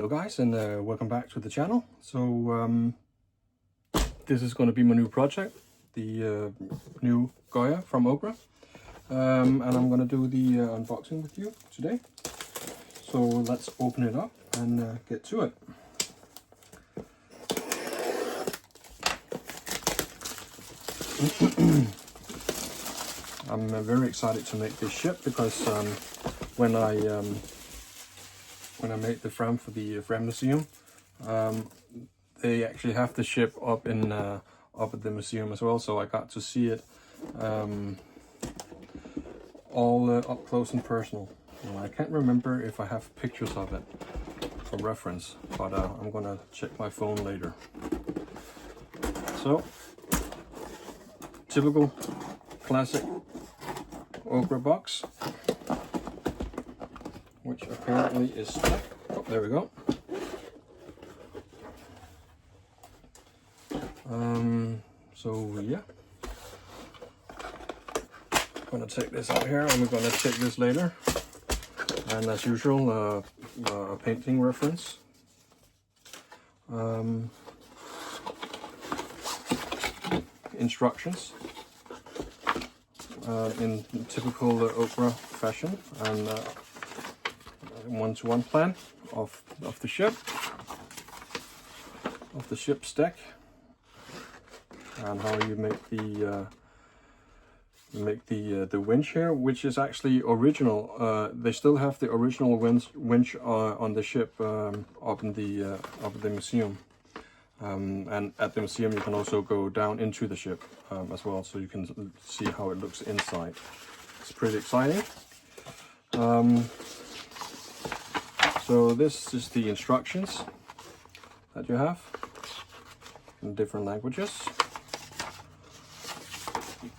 Hello guys, and welcome back to the channel. So this is going to be my new project, the new Gyøa from Okra, and I'm going to do the unboxing with you today. So let's open it up and get to it. I'm very excited to make this ship because when I made the Fram for the Fram museum, they actually have the ship up in up at the museum as well, so I got to see it all up close and personal. I can't remember if I have pictures of it for reference, but I'm gonna check my phone later. So, typical classic Okra box, which apparently is stuck. Oh, there we go. So yeah, I'm gonna take this out here and we're gonna check this later. And as usual, a painting reference. Instructions in typical Okra fashion, and one-to-one plan of the ship's deck, and how you make the winch here, which is actually original. They still have the original winch on the ship up in the museum, and at the museum you can also go down into the ship as well, so you can see how it looks inside. It's pretty exciting. So this is the instructions that you have in different languages,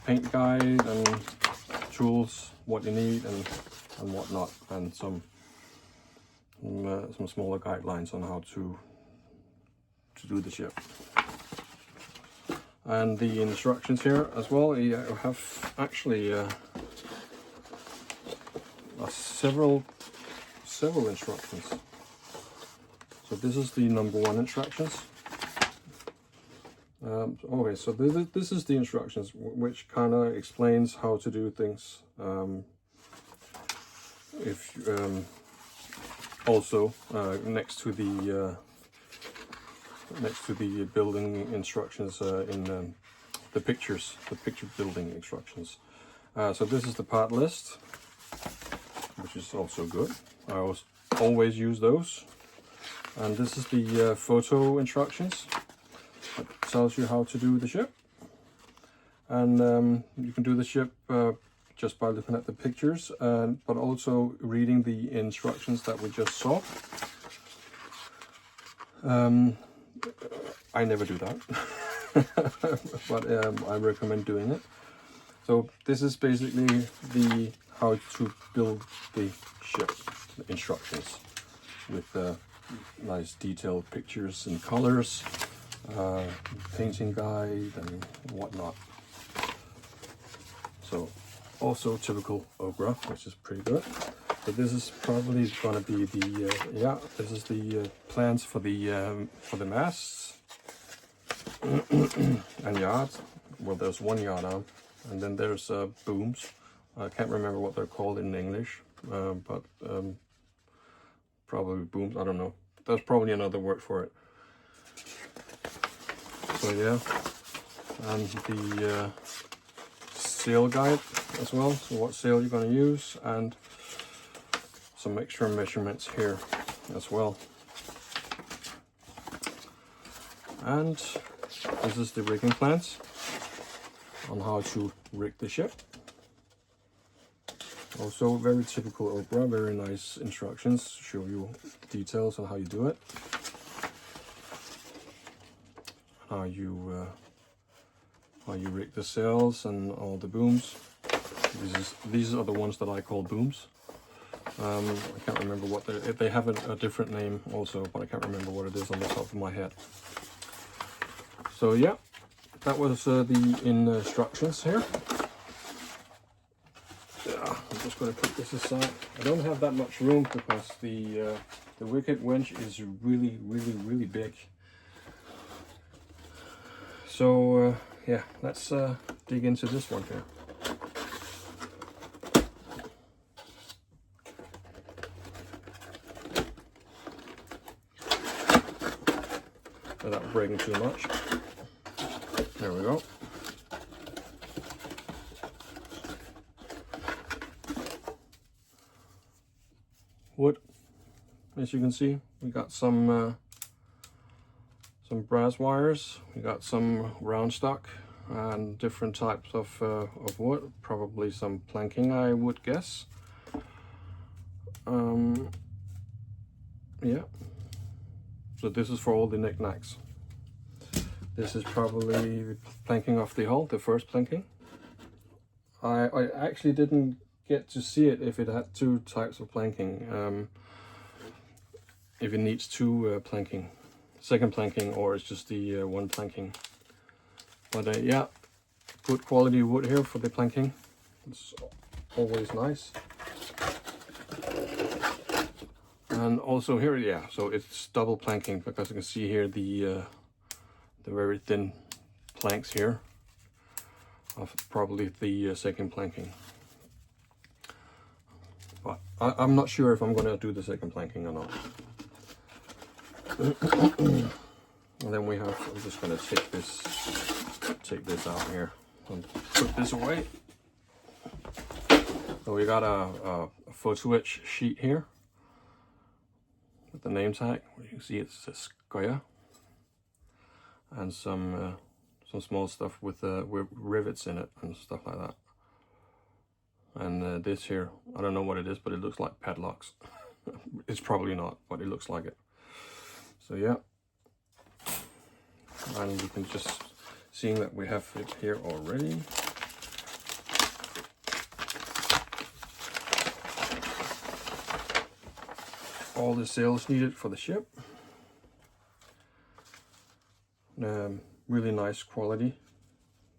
paint guide and tools, what you need and whatnot, and some smaller guidelines on how to do the ship. And the instructions here as well, you have actually several instructions. So this is the number one instructions. Okay, so this is the instructions, which kind of explains how to do things. Also next to the building instructions in the picture building instructions. So this is the part list, which is also good. I always use those. And this is the photo instructions. It tells you how to do the ship, and you can do the ship just by looking at the pictures, but also reading the instructions that we just saw. I never do that, but I recommend doing it. So this is basically the how to build the ship instructions with nice detailed pictures and colors. Painting guide and whatnot. So also typical Okra, which is pretty good. So this is probably going to be the this is the plans for the masts and yards. Well, there's one yard arm, and then there's booms. I can't remember what they're called in English, but probably booms. I don't know. There's probably another word for it. So yeah, and the sail guide as well, so what sail you're going to use, and some extra measurements here as well. And this is the rigging plans on how to rig the ship. Also very typical Okra, very nice instructions, show you details on how you do it. How you rig the sails and all the booms. These are the ones that I call booms. I can't remember what they have a different name also, but I can't remember what it is on the top of my head. So yeah, that was the instructions here. Yeah, I'm just going to put this aside. I don't have that much room because the The wicket winch is really big. So yeah, let's dig into this one here. Without breaking too much. There we go. Wood, as you can see, we got some brass wires. We got some round stock and different types of wood. Probably some planking, I would guess. Yeah. So this is for all the knickknacks. This is probably the planking of the hull, the first planking. I actually didn't get to see it if it had two types of planking. If it needs two planking, second planking, or it's just the one planking. But yeah, good quality wood here for the planking. It's always nice. And also here, yeah, so it's double planking, because you can see here the very thin planks here of probably the second planking. But I'm not sure if I'm going to do the second planking or not. And then we have, I'm just going to take this out here and put this away. So we got a photo etch sheet here with the name tag. You can see it says Gyøa, and some small stuff with rivets in it and stuff like that. And this here, I don't know what it is, but it looks like padlocks. It's probably not, but it looks like it. So yeah, and you can just seeing that we have it here already. All the sails needed for the ship. Really nice quality.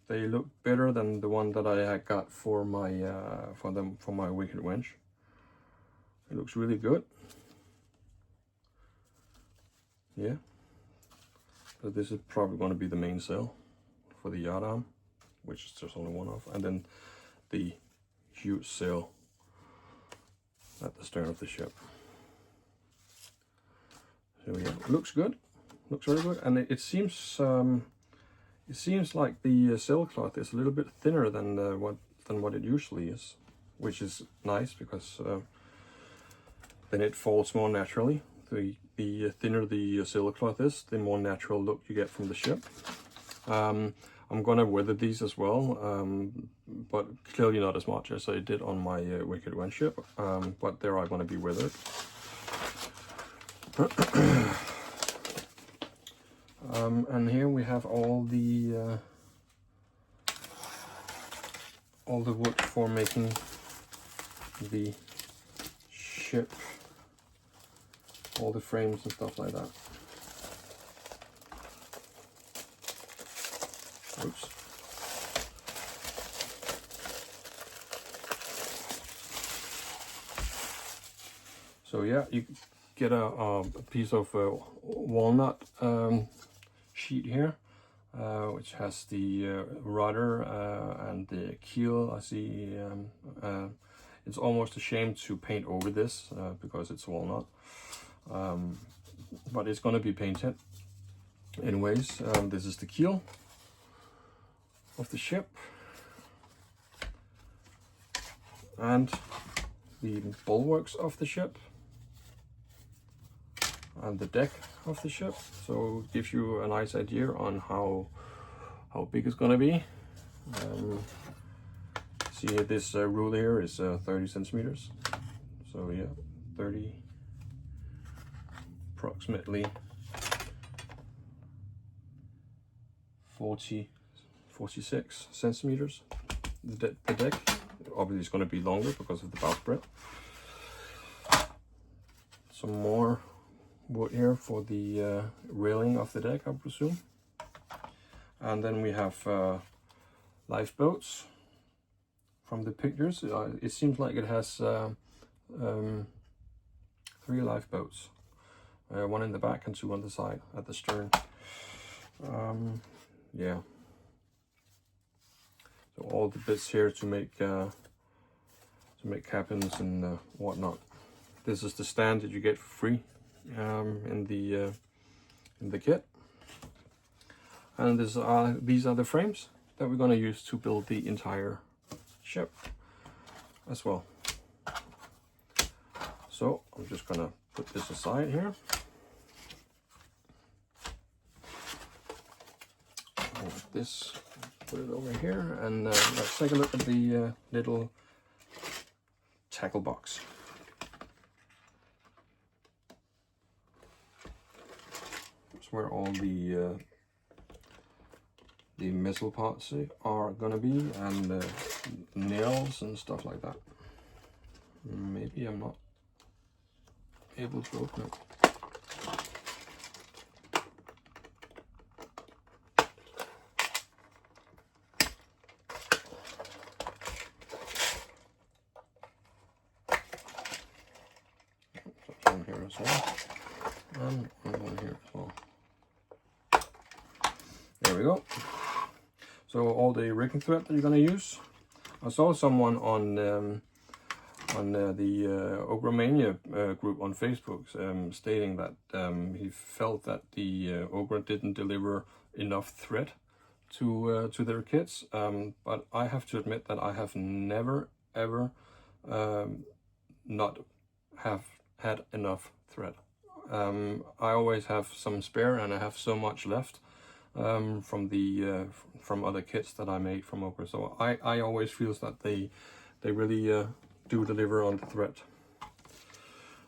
They look better than the one that I had got for my for my wicket winch. It looks really good. Yeah. So this is probably going to be the main sail for the yard arm, which is just only one of, and then the huge sail at the stern of the ship. So yeah, it looks good. Looks very good, and it seems like the sailcloth is a little bit thinner than what it usually is, which is nice, because then it falls more naturally. The thinner the sailcloth is, the more natural look you get from the ship. I'm gonna weather these as well, but clearly not as much as I did on my wicket winch ship. But they are going to be weathered. And here we have all the wood for making the ship, all the frames and stuff like that. Oops. So yeah, you get a piece of walnut sheet here, which has the rudder and the keel. I see it's almost a shame to paint over this because it's walnut, but it's going to be painted anyways. This is the keel of the ship, and the bulwarks of the ship, and the deck of the ship. So it gives you a nice idea on how big it's going to be. See here, this rule here is 30 centimeters. So yeah, 30, approximately 46 centimeters. The deck obviously is going to be longer because of the bowsprit. Some more wood here for the railing of the deck, I presume. And then we have lifeboats from the pictures. It seems like it has 3 lifeboats one in the back and 2 on the side at the stern. Yeah. So all the bits here to make cabins and whatnot. This is the stand that you get for free in the kit. And these are the frames that we're going to use to build the entire ship as well. So I'm just going to put this aside here. Like this, put it over here, and let's take a look at the little tackle box. That's where all the metal parts are gonna be, and nails and stuff like that. Maybe I'm not able to open it. That's on here as well, and on here as well. There we go. So all the rigging thread that you're gonna use. I saw someone on the Ogromania group on Facebook stating that he felt that the Ogre didn't deliver enough thread to their kits, but I have to admit that I have never ever not have had enough thread. I always have some spare, and I have so much left from other kits that I made from Ogre. So I always feel that they really do deliver on the thread.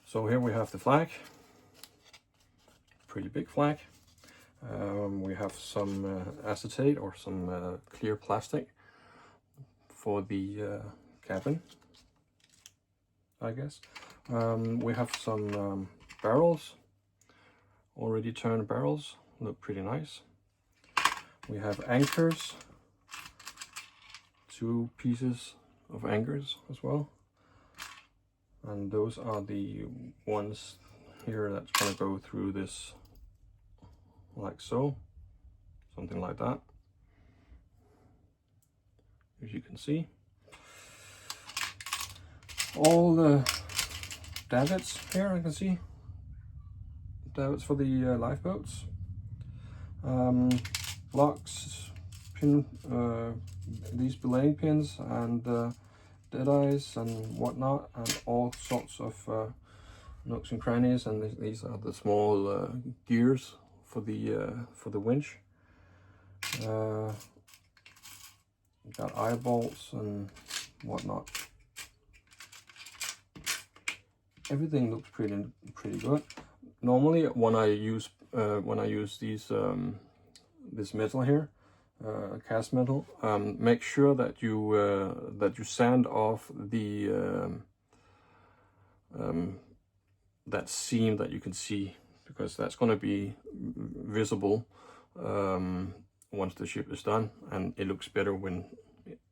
So here we have the flag, pretty big flag. We have some acetate or some clear plastic for the cabin, I guess. We have some barrels, already turned barrels, look pretty nice. We have anchors, 2 pieces of anchors as well. And those are the ones here that's going to go through this like so, something like that, as you can see. All the davits here, I can see davits for the lifeboats, blocks, pin, these belaying pins, and dead eyes and whatnot, and all sorts of nooks and crannies. And these are the small gears for the winch. Got eye bolts and whatnot. Everything looks pretty good. Normally, when I use these this metal here, cast metal, make sure that you sand off the that seam that you can see, because that's going to be visible once the ship is done, and it looks better when,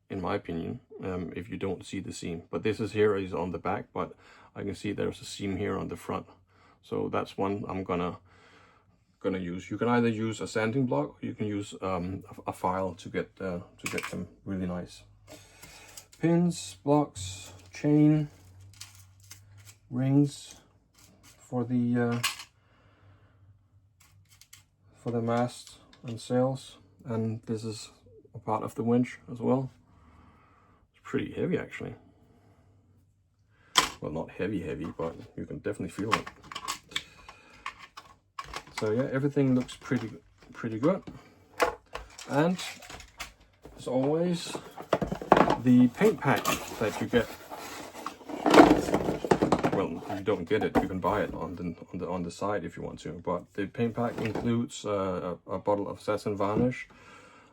in my opinion, if you don't see the seam. But this is on the back, but I can see there's a seam here on the front, so that's one I'm gonna use. You can either use a sanding block, or you can use a file to get them really nice. Pins, blocks, chain, rings for the mast and sails, and this is a part of the winch as well. It's pretty heavy actually. Well, not heavy, but you can definitely feel it. So yeah, everything looks pretty good. And as always, the paint pack that you get. Well, if you don't get it, you can buy it on the side if you want to. But the paint pack includes a bottle of satin varnish,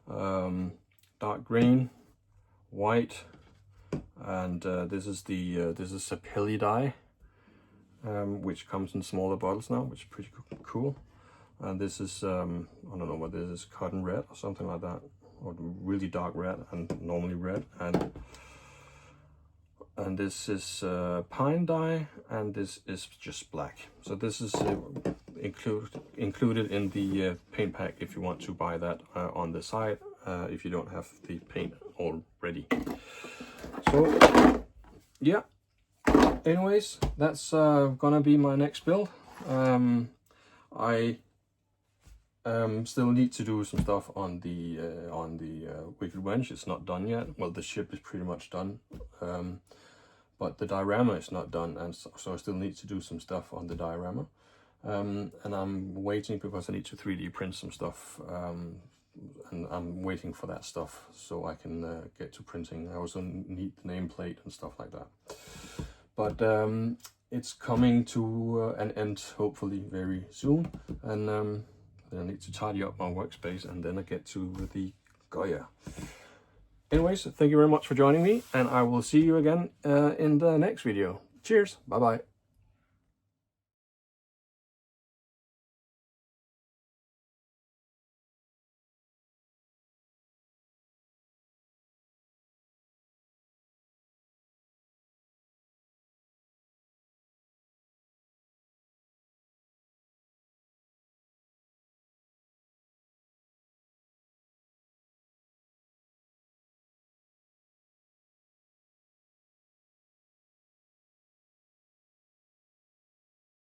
dark green, white, and this is Sapelli dye, which comes in smaller bottles now, which is pretty cool. And this is I don't know what this is, cotton red or something like that, or really dark red and normally red, and this is pine dye, and this is just black. So this is included in the paint pack if you want to buy that on the side, if you don't have the paint already. So yeah, anyways, that's gonna be my next build. I still need to do some stuff on the wicked wench. It's not done yet. Well, the ship is pretty much done, but the diorama is not done, and so I still need to do some stuff on the diorama. And I'm waiting because I need to 3D print some stuff, and I'm waiting for that stuff so I can get to printing. I also need the nameplate and stuff like that. But it's coming to an end, hopefully very soon, and then I need to tidy up my workspace, and then I get to the Gyøa. Anyways, thank you very much for joining me, and I will see you again in the next video. Cheers, bye bye.